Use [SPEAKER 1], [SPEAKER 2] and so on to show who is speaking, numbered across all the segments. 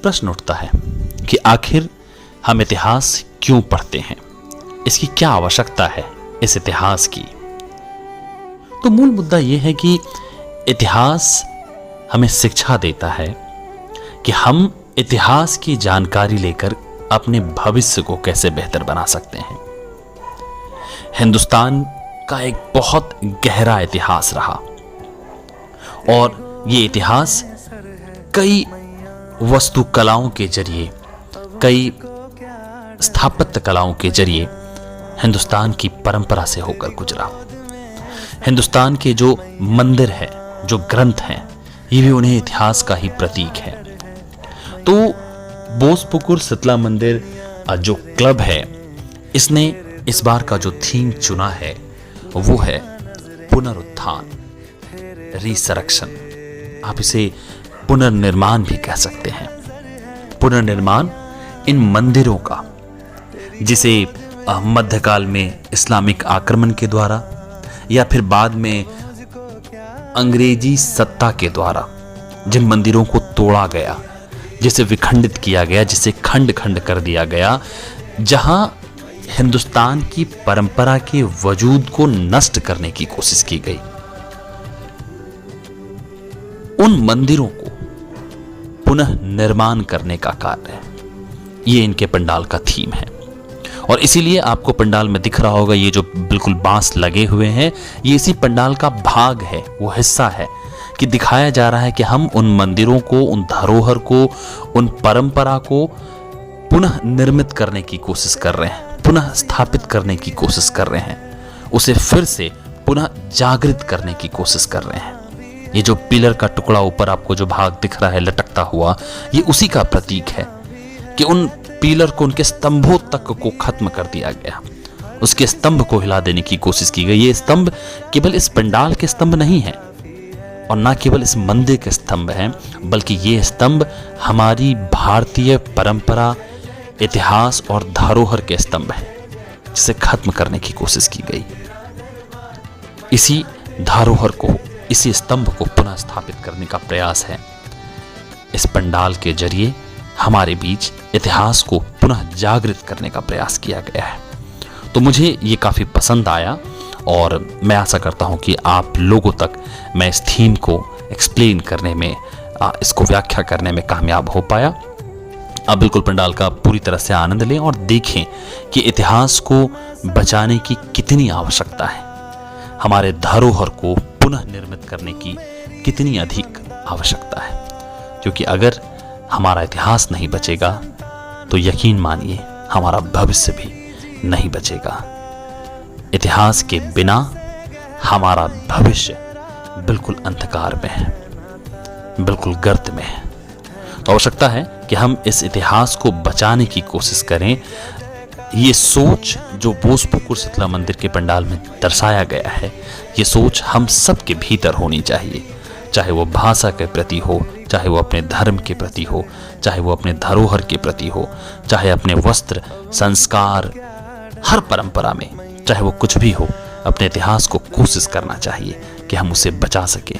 [SPEAKER 1] प्रश्न उठता है कि आखिर हम इतिहास क्यों पढ़ते हैं, इसकी क्या आवश्यकता है इस इतिहास की। तो मूल मुद्दा यह है कि इतिहास हमें शिक्षा देता है कि हम इतिहास की जानकारी लेकर अपने भविष्य को कैसे बेहतर बना सकते हैं। हिंदुस्तान का एक बहुत गहरा इतिहास रहा और ये इतिहास कई वास्तुकलाओं के जरिए, कई स्थापत्य कलाओं के जरिए हिंदुस्तान की परंपरा से होकर गुजरा। हिंदुस्तान के जो मंदिर हैं, जो ग्रंथ हैं, ये भी उन्हें इतिहास का ही प्रतीक है। तो बोसपुकुर शीतला मंदिर जो क्लब है, इसने इस बार का जो थीम चुना है वो है पुनरुत्थान, रिसरेक्शन। आप इसे पुनर्निर्माण भी कह सकते हैं। पुनर्निर्माण इन मंदिरों का, जिसे मध्यकाल में इस्लामिक आक्रमण के द्वारा या फिर बाद में अंग्रेजी सत्ता के द्वारा जिन मंदिरों को तोड़ा गया, जिसे विखंडित किया गया, जिसे खंड खंड कर दिया गया, जहां हिंदुस्तान की परंपरा के वजूद को नष्ट करने की कोशिश की गई, उन मंदिरों को पुनः निर्माण करने का कार्य है। ये इनके पंडाल का थीम है और इसीलिए आपको पंडाल में दिख रहा होगा ये जो बिल्कुल बांस लगे हुए हैं, ये इसी पंडाल का भाग है, वो हिस्सा है कि दिखाया जा रहा है कि हम उन मंदिरों को, उन धरोहर को, उन परंपरा को पुनः निर्मित करने की कोशिश कर रहे हैं, पुनः स्थापित करने की कोशिश कर रहे हैं, उसे फिर से पुनः जागृत करने की कोशिश कर रहे हैं। ये जो पिलर का टुकड़ा ऊपर आपको जो भाग दिख रहा है लटकता हुआ, ये उसी का प्रतीक है कि उन पिलर को, उनके स्तंभों तक को खत्म कर दिया गया, उसके स्तंभ को हिला देने की कोशिश की गई। ये स्तंभ केवल इस पंडाल के स्तंभ नहीं है और ना केवल इस मंदिर के स्तंभ हैं, बल्कि ये स्तंभ हमारी भारतीय परंपरा, इतिहास और धरोहर के स्तंभ हैं, जिसे खत्म करने की कोशिश की गई। इसी धरोहर को, इसी स्तंभ को पुनः स्थापित करने का प्रयास है। इस पंडाल के जरिए हमारे बीच इतिहास को पुनः जागृत करने का प्रयास किया गया है। तो मुझे ये काफ़ी पसंद आया और मैं आशा करता हूँ कि आप लोगों तक मैं इस थीम को एक्सप्लेन करने में, इसको व्याख्या करने में कामयाब हो पाया। आप बिल्कुल पंडाल का पूरी तरह से आनंद लें और देखें कि इतिहास को बचाने की कितनी आवश्यकता है, हमारे धरोहर को पुनः निर्मित करने की कितनी अधिक आवश्यकता है। क्योंकि अगर हमारा इतिहास नहीं बचेगा तो यकीन मानिए हमारा भविष्य भी नहीं बचेगा। इतिहास के बिना हमारा भविष्य बिल्कुल अंधकार में है, बिल्कुल गर्त में है। तो आवश्यकता है कि हम इस इतिहास को बचाने की कोशिश करें। ये सोच जो बोसपुकुर शीतला मंदिर के पंडाल में दर्शाया गया है, ये सोच हम सब के भीतर होनी चाहिए, चाहे वो भाषा के प्रति हो, चाहे वो अपने धर्म के प्रति हो, चाहे वो अपने धरोहर के प्रति हो, चाहे अपने वस्त्र, संस्कार, हर परंपरा में, चाहे वो कुछ भी हो, अपने इतिहास को कोशिश करना चाहिए कि हम उसे बचा सकें।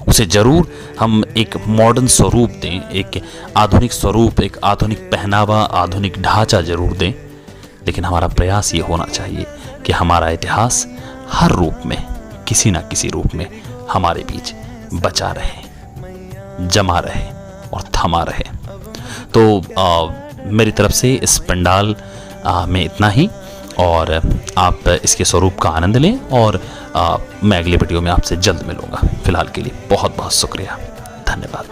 [SPEAKER 1] उसे जरूर हम एक मॉडर्न स्वरूप दें, एक आधुनिक स्वरूप, एक आधुनिक पहनावा, आधुनिक ढांचा जरूर दें, लेकिन हमारा प्रयास ये होना चाहिए कि हमारा इतिहास हर रूप में, किसी ना किसी रूप में हमारे बीच बचा रहे, जमा रहे और थमा रहे। तो मेरी तरफ से इस पंडाल में इतना ही और आप इसके स्वरूप का आनंद लें और मैं अगली वीडियो में आपसे जल्द मिलूंगा। फिलहाल के लिए बहुत बहुत शुक्रिया, धन्यवाद।